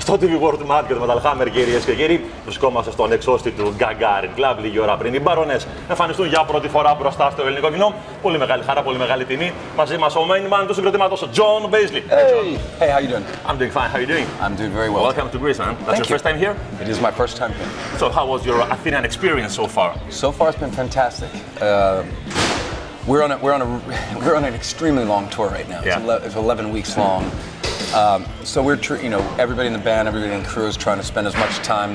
Στο TV World Market με τα Alhammer, κυρίες και κύριοι, βρισκόμαστε στον εξώστη του Gagarin Club λίγη ώρα πριν. Οι Baroness εμφανιστούν για πρώτη φορά μπροστά στο ελληνικό κοινό. Πολύ μεγάλη χαρά, πολύ μεγάλη τιμή. Μαζί μας ο main man του συγκροτήματος, ο John Baizley. Hey, how you doing? I'm doing fine. How are you doing? I'm doing very well. Welcome to Greece, man. That's your first time here? It is my first time here. So how was your Athenian experience so far? So far, it's been fantastic. We're on an extremely long tour right now. Yeah. It's 11 weeks long. So everybody in the band, everybody in the crew is trying to spend as much time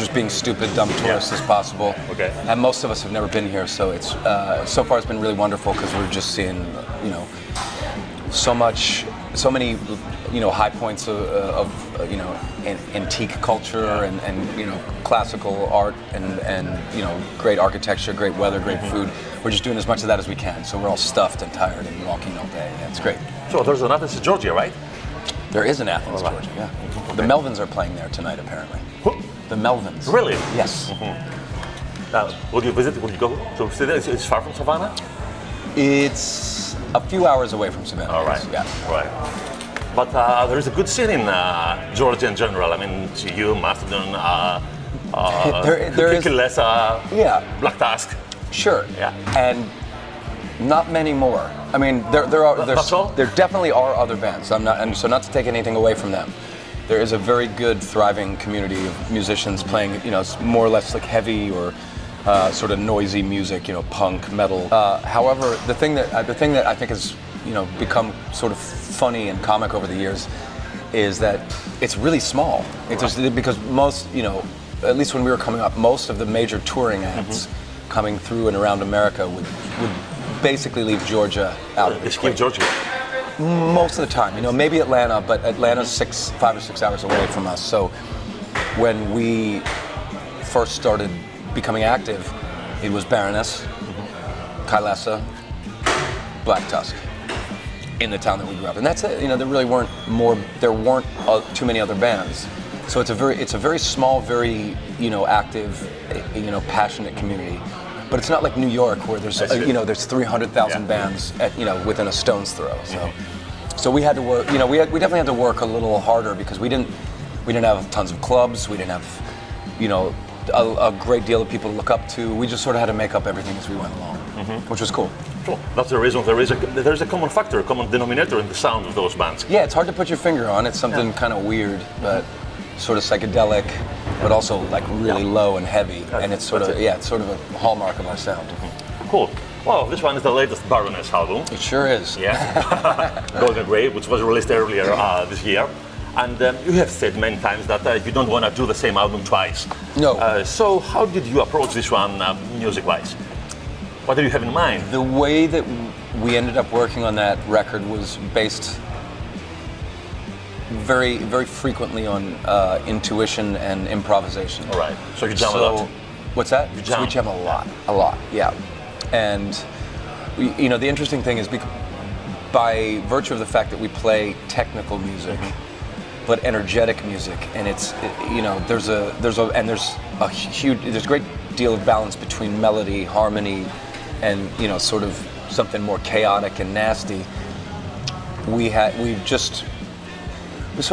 just being stupid, dumb tourists as possible. Okay. And most of us have never been here, so it's so far it's been really wonderful because we're just seeing, so many, high points of antique culture and classical art and great architecture, great weather, great food. We're just doing as much of that as we can. So we're all stuffed and tired and walking all day. Yeah, it's great. So there's an Athens, Georgia, right? There is an Athens, Georgia. Yeah. Okay. The Melvins are playing there tonight, apparently. Who? The Melvins. Really? Yes. Would you visit? Would you go to visit? It's far from Savannah. It's a few hours away from Savannah. All right. Yeah. All right. But there is a good scene in Georgia in general. I mean, you, Mastodon, there is. Yeah. Black Tusk. Sure. Yeah. And not many more. I mean, That's all? there definitely are other bands. So not to take anything away from them. There is a very good, thriving community of musicians playing, more or less like heavy or sort of noisy music, punk, metal. However, the thing that I think has, become sort of funny and comic over the years is that it's really small. Because most, at least when we were coming up, most of the major touring acts coming through and around America would basically leave Georgia out. They skip Georgia. Most of the time, maybe Atlanta, but Atlanta's 5 or 6 hours away from us. So when we first started becoming active, it was Baroness, Kailasa, Black Tusk in the town that we grew up. And that's it. There weren't too many other bands. So it's a very small, very active, passionate community. But it's not like New York where there's 300,000 bands within a stone's throw. So we had to work. We definitely had to work a little harder because we didn't have tons of clubs. We didn't have a great deal of people to look up to. We just sort of had to make up everything as we went along, which was cool. Cool. That's the reason there is a common factor, a common denominator in the sound of those bands. Yeah, it's hard to put your finger on. It's something kind of weird, but sort of psychedelic, but also like really low and heavy. And it's sort of a hallmark of our sound. Cool. Well, this one is the latest Baroness album. It sure is. Yeah. Golden Grey, which was released earlier this year. And you have said many times that you don't want to do the same album twice. No. So how did you approach this one music-wise? What did you have in mind? The way that we ended up working on that record was based very, very frequently on intuition and improvisation. All right. So you jam a lot. What's that? You jam. So we jam a lot. Yeah. And the interesting thing is by virtue of the fact that we play technical music, but energetic music, and there's a great deal of balance between melody, harmony, and sort of something more chaotic and nasty. We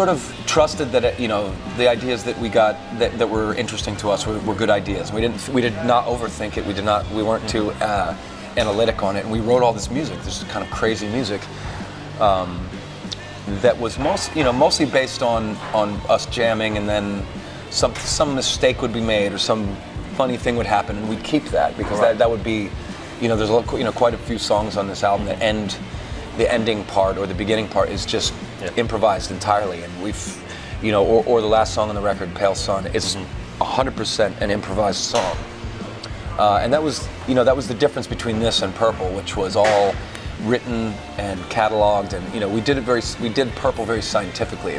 sort of trusted that the ideas that we got that were interesting to us were good ideas. We did not overthink it. We weren't too analytic on it. And we wrote all this music, this kind of crazy music that was mostly based on us jamming, and then some mistake would be made or some funny thing would happen, and we'd keep that because that would be there's quite a few songs on this album that the ending part or the beginning part is just improvised entirely, and we've or the last song on the record, Pale Sun, is 100% an improvised song, and that was the difference between this and Purple, which was all written and cataloged, and we did Purple very scientifically.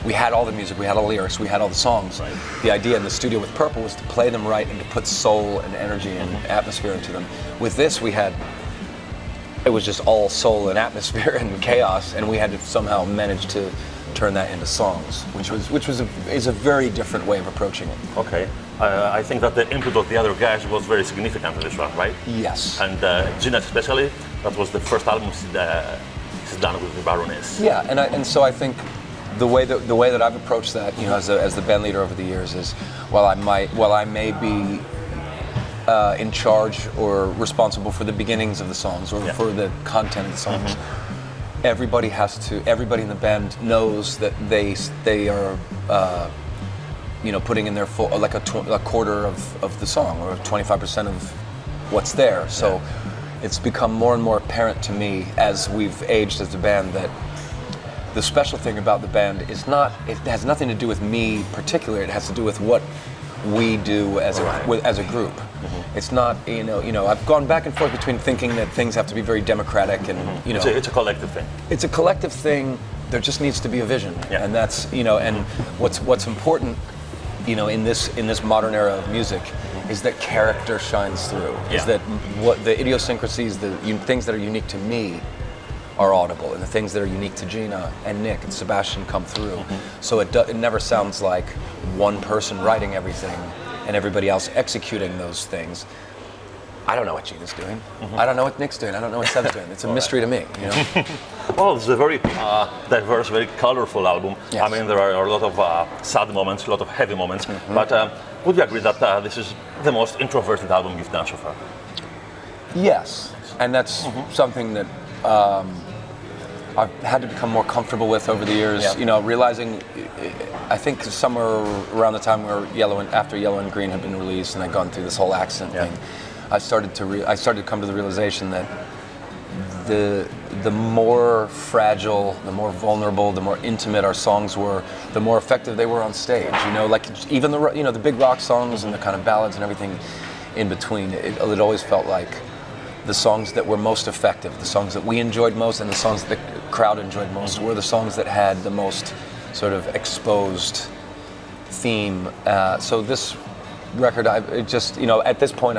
We had all the music, we had all the lyrics, we had all the songs. Right. The idea in the studio with Purple was to play them right and to put soul and energy and atmosphere into them. With this, it was just all soul and atmosphere and chaos, and we had to somehow manage to turn that into songs, which is a very different way of approaching it. Okay. I think that the input of the other guys was very significant in this one, right? Yes. And Gina especially, that was the first album she's done with the Baroness. Yeah, and so I think the way that I've approached that, you know, as the band leader over the years is, while I may be in charge or responsible for the beginnings of the songs or for the content of the songs, everybody in the band knows that they are you know, putting in their full, like a quarter of the song or 25% of what's there. So it's become more and more apparent to me as we've aged as a band that the special thing about the band is it has nothing to do with me particularly, it has to do with what we do as a group. It's not, you know, I've gone back and forth between thinking that things have to be very democratic and, you know. It's a collective thing. It's a collective thing, there just needs to be a vision. And that's, you know, and what's important, you know, in this modern era of music is that character shines through. Is that what the idiosyncrasies, the things that are unique to me are audible, and the things that are unique to Gina and Nick and Sebastian come through. So it never sounds like one person writing everything and everybody else executing those things. I don't know what Gina's doing. I don't know what Nick's doing. I don't know what Seb's doing. It's a mystery to me, you know? Well, it's a very diverse, very colorful album. Yes. I mean, there are a lot of sad moments, a lot of heavy moments. But would you agree that this is the most introverted album you've done so far? Yes, and that's something that I've had to become more comfortable with over the years. You know, realizing, I think somewhere around the time where after Yellow and Green had been released, and I'd gone through this whole accent thing, I started to come to the realization that the more fragile, the more vulnerable, the more intimate our songs were, the more effective they were on stage. You know, like even the big rock songs and the kind of ballads and everything in between. It always felt like the songs that were most effective, the songs that we enjoyed most, and the songs that the crowd enjoyed most were the songs that had the most sort of exposed theme. So this record, at this point,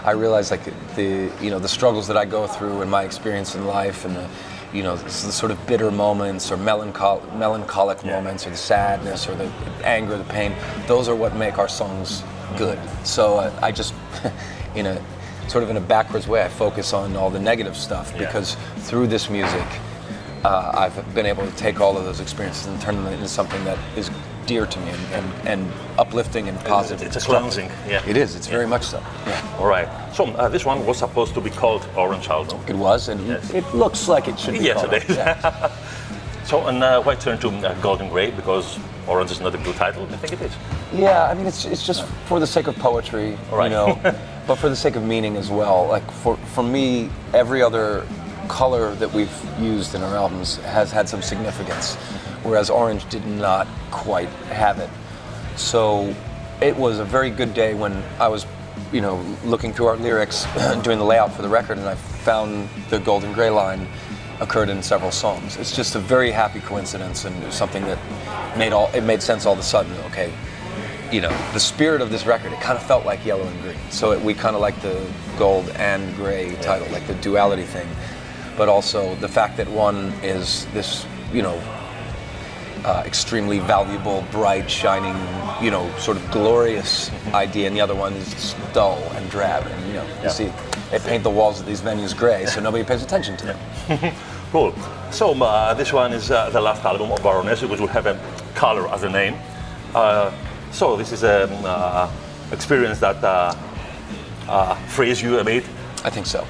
I realized like the struggles that I go through and my experience in life, and the sort of bitter moments or melancholic moments, or the sadness or the anger, the pain. Those are what make our songs good. So I just in a backwards way, I focus on all the negative stuff because through this music, I've been able to take all of those experiences and turn them into something that is dear to me and uplifting and positive. It's a cleansing. It is. It's very much so. All right. So this one was supposed to be called Orange Album. It was, and it looks like it should be. Yes, called it is. So, and why turn to Golden Grey? Because Orange is not a good title. I think it is. Yeah, I mean, it's just for the sake of poetry, you know, but for the sake of meaning as well. Like for me, every other color that we've used in our albums has had some significance, whereas Orange did not quite have it. So it was a very good day when I was, you know, looking through our lyrics, doing the layout for the record, and I found the Golden Grey line occurred in several songs. It's just a very happy coincidence, and something that made sense all of a sudden. Okay, you know, the spirit of this record, it kind of felt like Yellow and Green. So we kind of like the gold and gray title, like the duality thing. But also the fact that one is this, you know, extremely valuable, bright, shining, you know, sort of glorious idea, and the other one is dull and drab. And, you know, you see, they paint the walls of these venues gray, so nobody pays attention to them. Cool. So this one is the last album of Baroness, which will have a color as a name. So this is an experience that frees you a bit. I think so.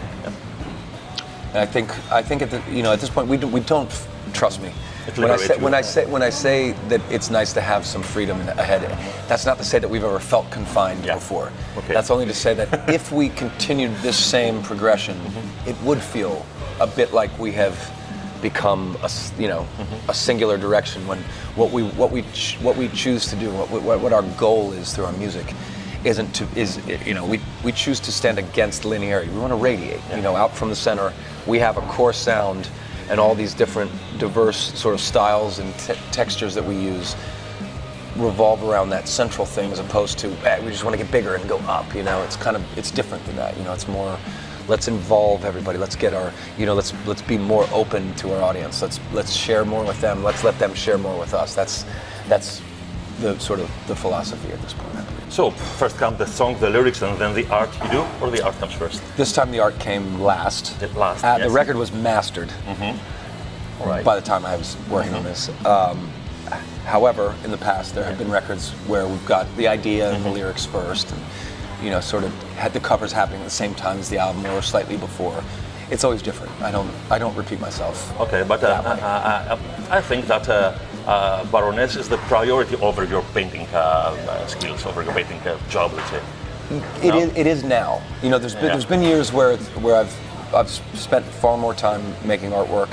And I think at this point we don't trust me. When I say that it's nice to have some freedom ahead, that's not to say that we've ever felt confined before. Okay. That's only to say that if we continued this same progression, it would feel a bit like we have become a singular direction. When what we choose to do, what our goal is through our music, we choose to stand against linearity. We want to radiate, out from the center. We have a core sound, and all these different diverse sort of styles and textures that we use revolve around that central thing, as opposed to we just want to get bigger and go up. It's different than that. It's more, let's involve everybody. Let's get our, let's be more open to our audience. Let's share more with them. Let's let them share more with us. That's the sort of the philosophy at this point, I believe. So first come the song, the lyrics, and then the art you do, or the art comes first? This time the art came last. Yes. The record was mastered Right. by the time I was working on this. However, in the past, there have been records where we've got the idea and the lyrics first, and sort of had the covers happening at the same time as the album or slightly before. It's always different. I don't repeat myself. Okay, but I think that Baroness is the priority over your painting skills, over your painting job, let's say. It is now. There's been years where I've spent far more time making artwork,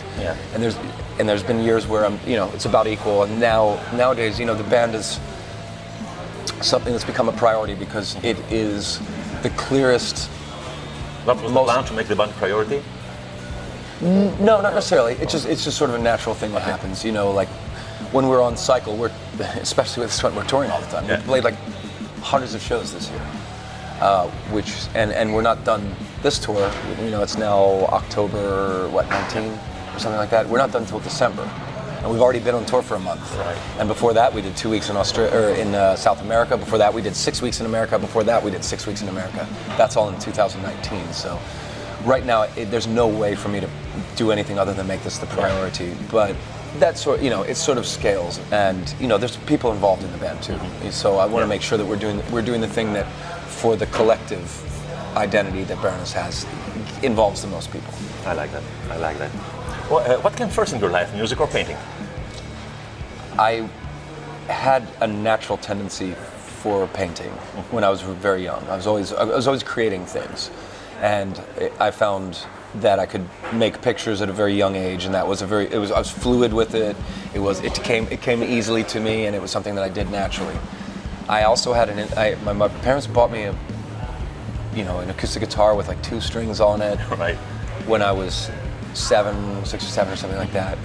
and there's been years where it's about equal. And nowadays, the band is something that's become a priority because it is the clearest. That was the plan, to make the band priority? No, not necessarily. It's just sort of a natural thing that happens. Like when we're on cycle, especially with this one, we're touring all the time. Yeah. We played like hundreds of shows this year, and we're not done this tour. It's now October 19 or something like that. We're not done until December, and we've already been on tour for a month. Right. And before that, we did 2 weeks in South America. Before that, we did 6 weeks in America. Before that, we did 6 weeks in America. That's all in 2019. So right now, there's no way for me to do anything other than make this the priority. But that's it sort of scales, and there's people involved in the band too. So I want to make sure that we're doing the thing that, for the collective identity that Baroness has, involves the most people. I like that. Well, what came first in your life, music or painting? I had a natural tendency for painting when I was very young. I was always creating things, and I found that I could make pictures at a very young age, and I was fluid with it. It came easily to me, and it was something that I did naturally. I also had my parents bought me an acoustic guitar with like 2 strings on it. Right. When I was 6 or 7 or something like that,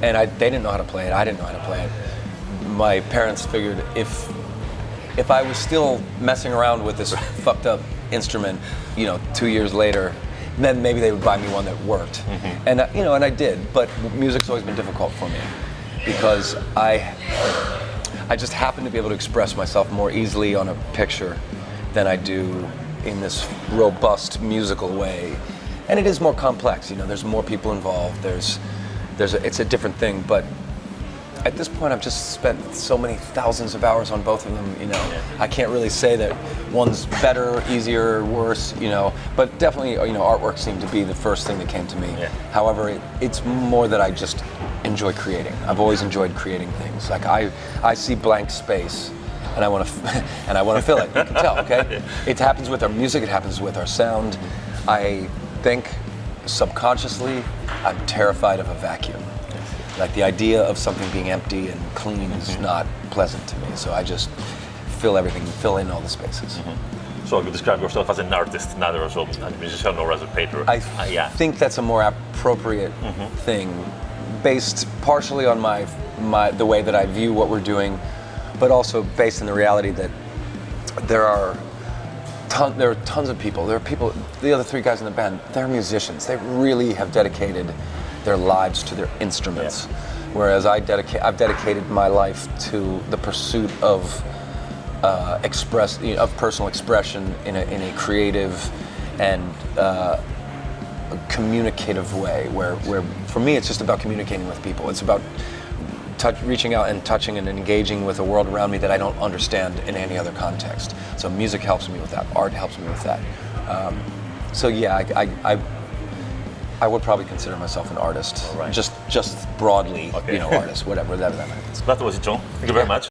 and they didn't know how to play it. I didn't know how to play it. My parents figured if I was still messing around with this fucked up instrument, 2 years later, then maybe they would buy me one that worked. And and I did. But music's always been difficult for me because I just happen to be able to express myself more easily on a picture than I do in this robust musical way. And it is more complex. There's more people involved. It's a different thing. But at this point, I've just spent so many thousands of hours on both of them. I can't really say that one's better, easier, worse. But definitely, artwork seemed to be the first thing that came to me. Yeah. However, it's more that I just enjoy creating. I've always enjoyed creating things. Like I see blank space, and I want to fill it. You can tell, okay? It happens with our music. It happens with our sound. I think subconsciously, I'm terrified of a vacuum. Like the idea of something being empty and clean is not pleasant to me. So I just fill in all the spaces. So you describe yourself as an artist, neither as a musician or as a painter. I think that's a more appropriate thing, based partially on the way that I view what we're doing, but also based on the reality that there are tons of people. There are people. The other 3 guys in the band, they're musicians. They really have dedicated their lives to their instruments, whereas I've dedicated my life to the pursuit of personal expression in a creative and communicative way. Where for me, it's just about communicating with people. It's about reaching out and touching and engaging with a world around me that I don't understand in any other context. So music helps me with that. Art helps me with that. So yeah, I would probably consider myself an artist. Right. Just broadly, artist, whatever that means. That was it, John. Thank you very much.